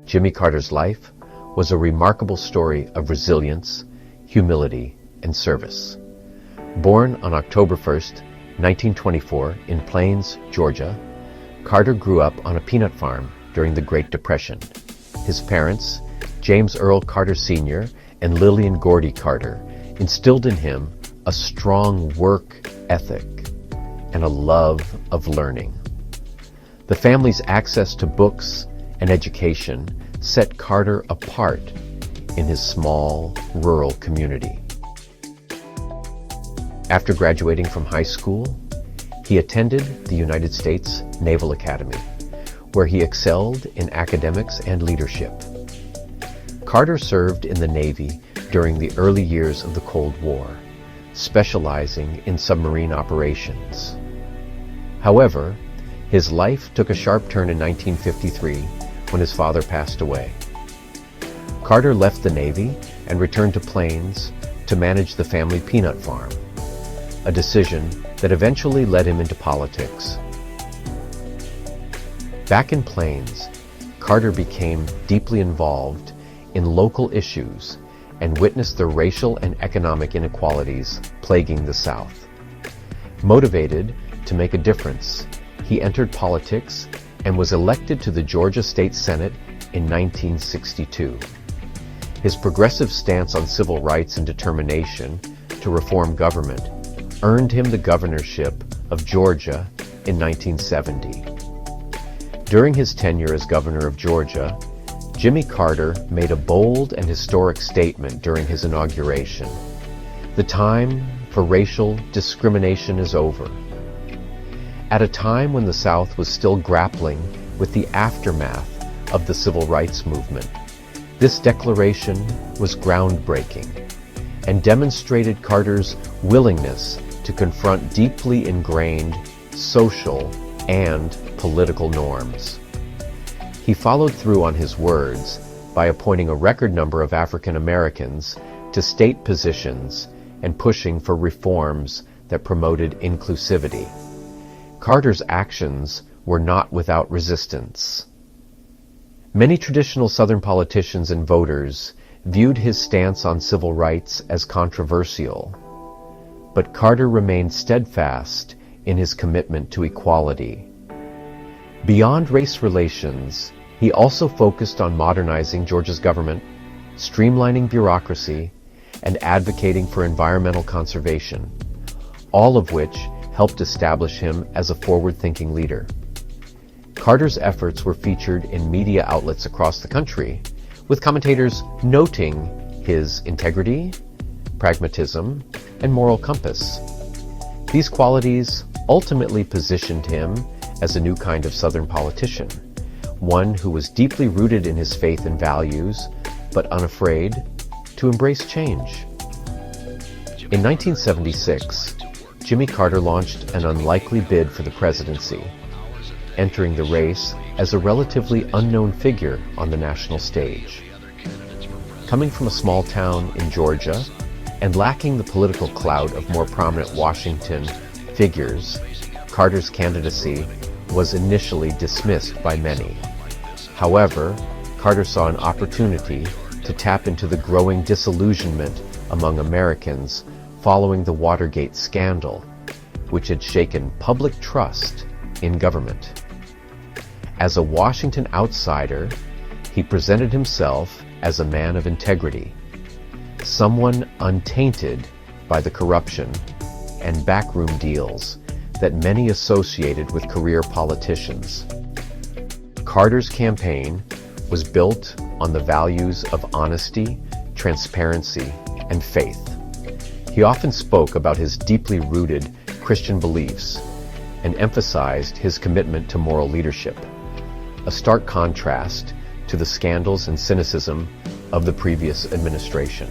Jimmy Carter's life was a remarkable story of resilience, humility, and service. Born on October 1st, 1924 in Plains, Georgia, Carter grew up on a peanut farm during the Great Depression. His parents, James Earl Carter Sr. and Lillian Gordy Carter, instilled in him a strong work ethic and a love of learning. The family's access to books and education set Carter apart in his small, rural community. After graduating from high school, he attended the United States Naval Academy, where he excelled in academics and leadership. Carter served in the Navy during the early years of the Cold War, specializing in submarine operations. However, his life took a sharp turn in 1953 when his father passed away. Carter left the Navy and returned to Plains to manage the family peanut farm, a decision that eventually led him into politics. Back in Plains, Carter became deeply involved in local issues and witnessed the racial and economic inequalities plaguing the South. Motivated to make a difference, he entered politics and was elected to the Georgia State Senate in 1962. His progressive stance on civil rights and determination to reform government earned him the governorship of Georgia in 1970. During his tenure as governor of Georgia, Jimmy Carter made a bold and historic statement during his inauguration. The time for racial discrimination is over. At a time when the South was still grappling with the aftermath of the civil rights movement, this declaration was groundbreaking and demonstrated Carter's willingness to confront deeply ingrained social and political norms. He followed through on his words by appointing a record number of African Americans to state positions and pushing for reforms that promoted inclusivity. Carter's actions were not without resistance. Many traditional Southern politicians and voters viewed his stance on civil rights as controversial, but Carter remained steadfast in his commitment to equality. Beyond race relations, he also focused on modernizing Georgia's government, streamlining bureaucracy, and advocating for environmental conservation, all of which helped establish him as a forward-thinking leader. Carter's efforts were featured in media outlets across the country, with commentators noting his integrity, pragmatism, and moral compass. These qualities ultimately positioned him as a new kind of Southern politician, one who was deeply rooted in his faith and values, but unafraid to embrace change. In 1976, Jimmy Carter launched an unlikely bid for the presidency, entering the race as a relatively unknown figure on the national stage. Coming from a small town in Georgia and lacking the political clout of more prominent Washington figures, Carter's candidacy was initially dismissed by many. However, Carter saw an opportunity to tap into the growing disillusionment among Americans following the Watergate scandal, which had shaken public trust in government. As a Washington outsider, he presented himself as a man of integrity, someone untainted by the corruption and backroom deals that many associated with career politicians. Carter's campaign was built on the values of honesty, transparency, and faith. He often spoke about his deeply rooted Christian beliefs and emphasized his commitment to moral leadership, a stark contrast to the scandals and cynicism of the previous administration.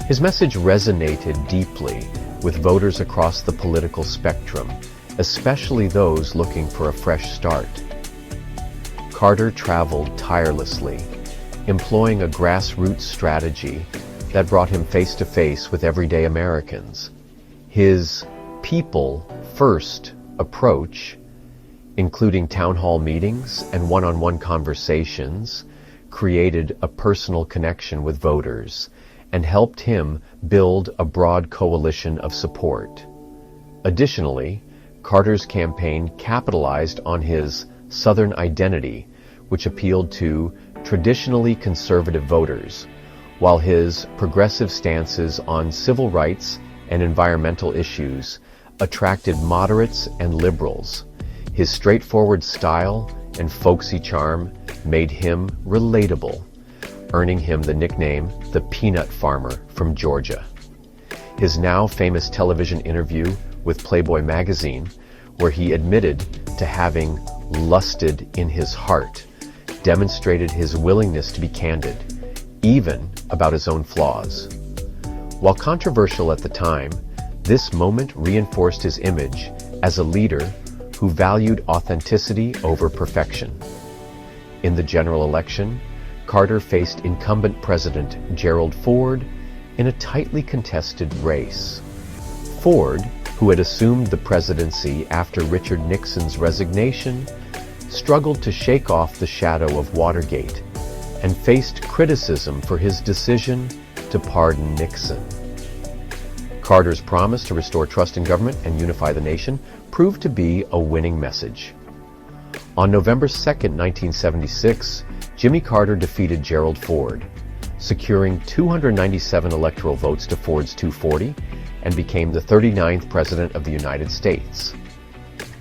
His message resonated deeply with voters across the political spectrum, especially those looking for a fresh start. Carter traveled tirelessly, employing a grassroots strategy that brought him face to face with everyday Americans. His people-first approach including town hall meetings and one-on-one conversations, created a personal connection with voters and helped him build a broad coalition of support. Additionally, Carter's campaign capitalized on his Southern identity, which appealed to traditionally conservative voters, while his progressive stances on civil rights and environmental issues attracted moderates and liberals. His straightforward style and folksy charm made him relatable, earning him the nickname the Peanut Farmer from Georgia. His now famous television interview with Playboy magazine, where he admitted to having lusted in his heart, demonstrated his willingness to be candid, even about his own flaws. While controversial at the time, this moment reinforced his image as a leader who valued authenticity over perfection. In the general election, Carter faced incumbent President Gerald Ford in a tightly contested race. Ford, who had assumed the presidency after Richard Nixon's resignation, struggled to shake off the shadow of Watergate and faced criticism for his decision to pardon Nixon. Carter's promise to restore trust in government and unify the nation proved to be a winning message. On November 2, 1976, Jimmy Carter defeated Gerald Ford, securing 297 electoral votes to Ford's 240, and became the 39th President of the United States.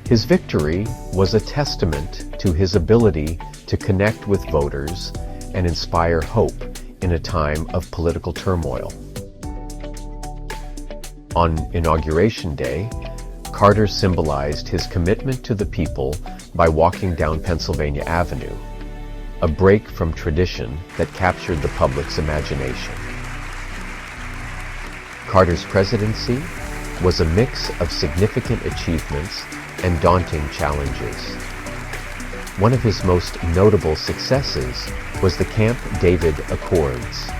His victory was a testament to his ability to connect with voters and inspire hope in a time of political turmoil. On Inauguration Day, Carter symbolized his commitment to the people by walking down Pennsylvania Avenue, a break from tradition that captured the public's imagination. Carter's presidency was a mix of significant achievements and daunting challenges. One of his most notable successes was the Camp David Accords,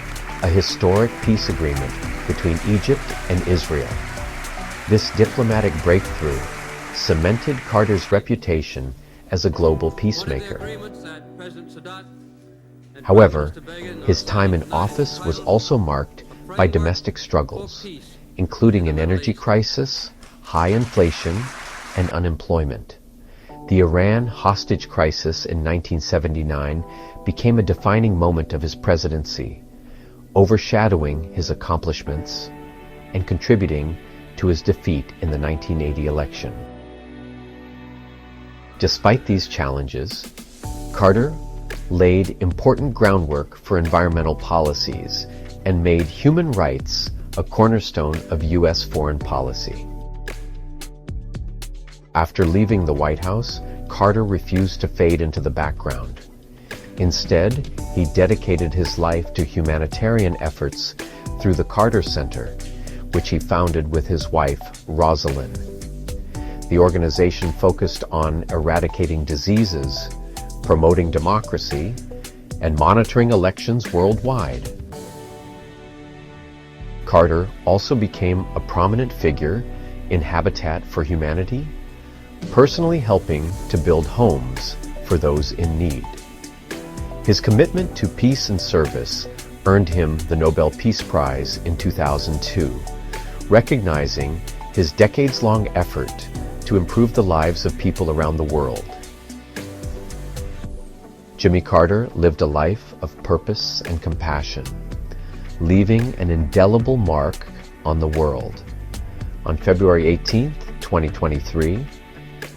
a historic peace agreement between Egypt and Israel. This diplomatic breakthrough cemented Carter's reputation as a global peacemaker. However, his time in office was also marked by domestic struggles, including an energy crisis, high inflation, and unemployment. The Iran hostage crisis in 1979 became a defining moment of his presidency, overshadowing his accomplishments and contributing to his defeat in the 1980 election. Despite these challenges, Carter laid important groundwork for environmental policies and made human rights a cornerstone of U.S. foreign policy. After leaving the White House, Carter refused to fade into the background. Instead, he dedicated his life to humanitarian efforts through the Carter Center, which he founded with his wife, Rosalind. The organization focused on eradicating diseases, promoting democracy, and monitoring elections worldwide. Carter also became a prominent figure in Habitat for Humanity, personally helping to build homes for those in need. His commitment to peace and service earned him the Nobel Peace Prize in 2002, recognizing his decades-long effort to improve the lives of people around the world. Jimmy Carter lived a life of purpose and compassion, leaving an indelible mark on the world. On February 18, 2023,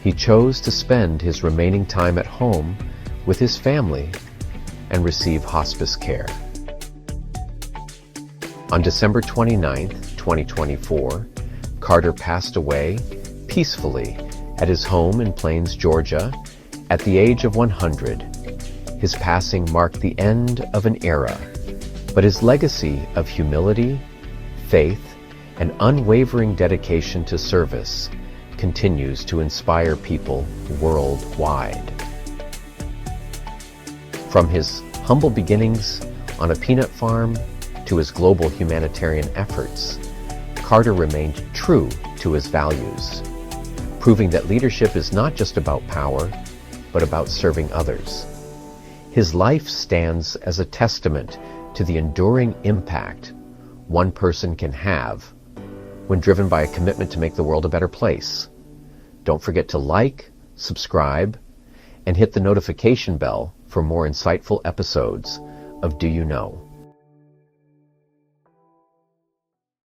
he chose to spend his remaining time at home with his family and receive hospice care. On December 29, 2024, Carter passed away peacefully at his home in Plains, Georgia, at the age of 100. His passing marked the end of an era, but his legacy of humility, faith, and unwavering dedication to service continues to inspire people worldwide. From his humble beginnings on a peanut farm to his global humanitarian efforts, Carter remained true to his values, proving that leadership is not just about power, but about serving others. His life stands as a testament to the enduring impact one person can have when driven by a commitment to make the world a better place. Don't forget to like, subscribe, and hit the notification bell for more insightful episodes of Do You Know?